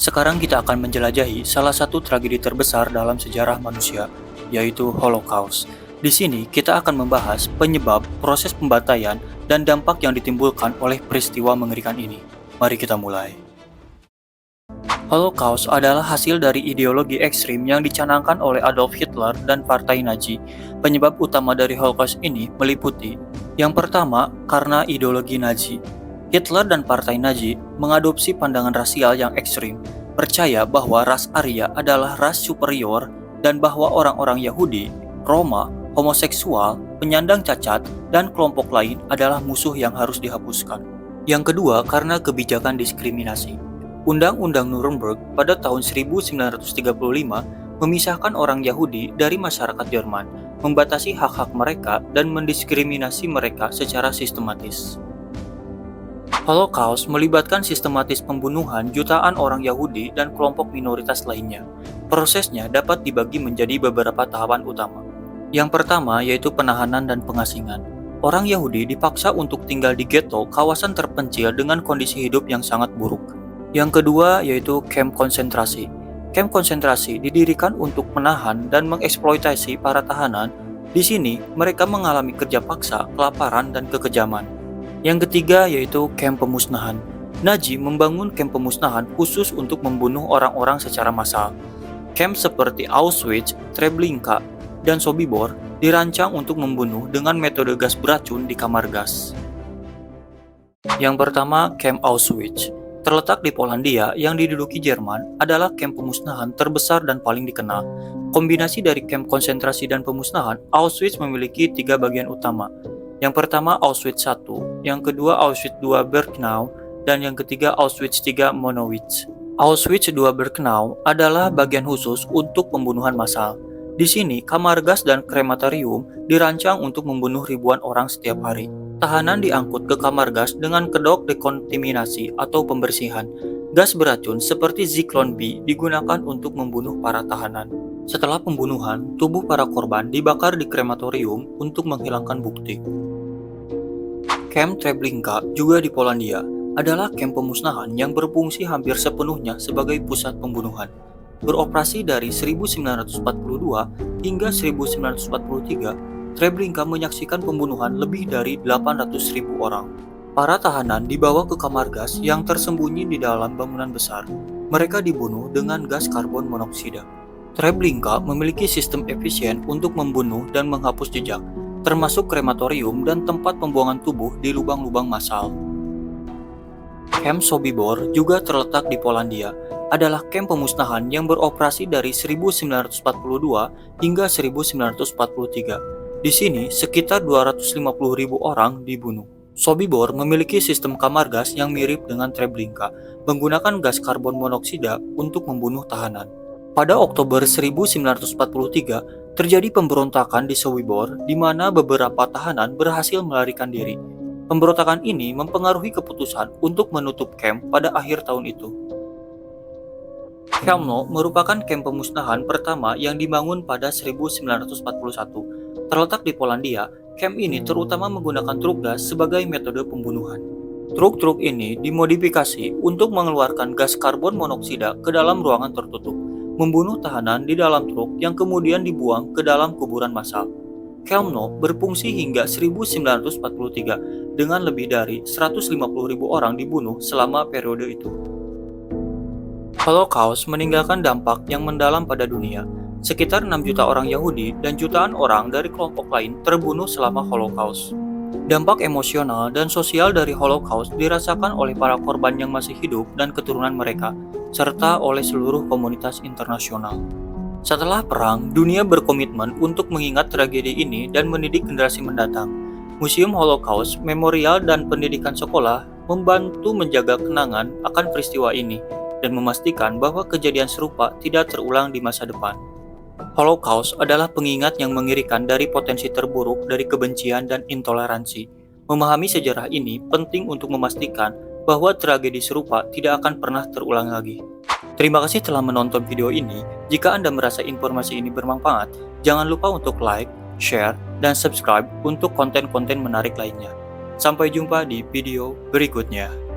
Sekarang kita akan menjelajahi salah satu tragedi terbesar dalam sejarah manusia, yaitu Holocaust. Di sini kita akan membahas penyebab, proses pembantaian, dan dampak yang ditimbulkan oleh peristiwa mengerikan ini. Mari kita mulai. Holocaust adalah hasil dari ideologi ekstrim yang dicanangkan oleh Adolf Hitler dan Partai Nazi. Penyebab utama dari Holocaust ini meliputi: yang pertama, karena ideologi Nazi. Hitler dan Partai Nazi mengadopsi pandangan rasial yang ekstrim, percaya bahwa ras Arya adalah ras superior dan bahwa orang-orang Yahudi, Roma, homoseksual, penyandang cacat, dan kelompok lain adalah musuh yang harus dihapuskan. Yang kedua, karena kebijakan diskriminasi. Undang-Undang Nuremberg pada tahun 1935 memisahkan orang Yahudi dari masyarakat Jerman, membatasi hak-hak mereka dan mendiskriminasi mereka secara sistematis. Holocaust melibatkan sistematis pembunuhan jutaan orang Yahudi dan kelompok minoritas lainnya. Prosesnya dapat dibagi menjadi beberapa tahapan utama. Yang pertama yaitu penahanan dan pengasingan. Orang Yahudi dipaksa untuk tinggal di ghetto, kawasan terpencil dengan kondisi hidup yang sangat buruk. Yang kedua yaitu kamp konsentrasi. Kamp konsentrasi didirikan untuk menahan dan mengeksploitasi para tahanan. Di sini mereka mengalami kerja paksa, kelaparan, dan kekejaman. Yang ketiga yaitu kamp pemusnahan. Nazi membangun kamp pemusnahan khusus untuk membunuh orang-orang secara massal. Kamp seperti Auschwitz, Treblinka, dan Sobibor dirancang untuk membunuh dengan metode gas beracun di kamar gas. Yang pertama, kamp Auschwitz. Terletak di Polandia yang diduduki Jerman, adalah kamp pemusnahan terbesar dan paling dikenal. Kombinasi dari kamp konsentrasi dan pemusnahan, Auschwitz memiliki 3 bagian utama. Yang pertama Auschwitz I, yang kedua Auschwitz II Birkenau, dan yang ketiga Auschwitz III Monowitz. Auschwitz II Birkenau adalah bagian khusus untuk pembunuhan massal. Di sini, kamar gas dan krematorium dirancang untuk membunuh ribuan orang setiap hari. Tahanan diangkut ke kamar gas dengan kedok dekontaminasi atau pembersihan. Gas beracun seperti Zyklon B digunakan untuk membunuh para tahanan. Setelah pembunuhan, tubuh para korban dibakar di krematorium untuk menghilangkan bukti. Kamp Treblinka, juga di Polandia, adalah kamp pemusnahan yang berfungsi hampir sepenuhnya sebagai pusat pembunuhan. Beroperasi dari 1942 hingga 1943, Treblinka menyaksikan pembunuhan lebih dari 800.000 orang. Para tahanan dibawa ke kamar gas yang tersembunyi di dalam bangunan besar. Mereka dibunuh dengan gas karbon monoksida. Treblinka memiliki sistem efisien untuk membunuh dan menghapus jejak, termasuk krematorium dan tempat pembuangan tubuh di lubang-lubang massal. Kamp Sobibor, juga terletak di Polandia, adalah kamp pemusnahan yang beroperasi dari 1942 hingga 1943. Di sini, sekitar 250.000 orang dibunuh. Sobibor memiliki sistem kamar gas yang mirip dengan Treblinka, menggunakan gas karbon monoksida untuk membunuh tahanan. Pada Oktober 1943, terjadi pemberontakan di Sobibor, di mana beberapa tahanan berhasil melarikan diri. Pemberontakan ini mempengaruhi keputusan untuk menutup kamp pada akhir tahun itu. Chełmno merupakan kamp pemusnahan pertama yang dibangun pada 1941. Terletak di Polandia, kamp ini terutama menggunakan truk gas sebagai metode pembunuhan. Truk-truk ini dimodifikasi untuk mengeluarkan gas karbon monoksida ke dalam ruangan tertutup, membunuh tahanan di dalam truk yang kemudian dibuang ke dalam kuburan massal. Chełmno berfungsi hingga 1943 dengan lebih dari 150.000 orang dibunuh selama periode itu. Holocaust meninggalkan dampak yang mendalam pada dunia. Sekitar 6 juta orang Yahudi dan jutaan orang dari kelompok lain terbunuh selama Holocaust. Dampak emosional dan sosial dari Holocaust dirasakan oleh para korban yang masih hidup dan keturunan mereka, serta oleh seluruh komunitas internasional. Setelah perang, dunia berkomitmen untuk mengingat tragedi ini dan mendidik generasi mendatang. Museum Holocaust, memorial, dan pendidikan sekolah membantu menjaga kenangan akan peristiwa ini dan memastikan bahwa kejadian serupa tidak terulang di masa depan. Holocaust adalah pengingat yang mengerikan dari potensi terburuk dari kebencian dan intoleransi. Memahami sejarah ini penting untuk memastikan bahwa tragedi serupa tidak akan pernah terulang lagi. Terima kasih telah menonton video ini. Jika Anda merasa informasi ini bermanfaat, jangan lupa untuk like, share, dan subscribe untuk konten-konten menarik lainnya. Sampai jumpa di video berikutnya.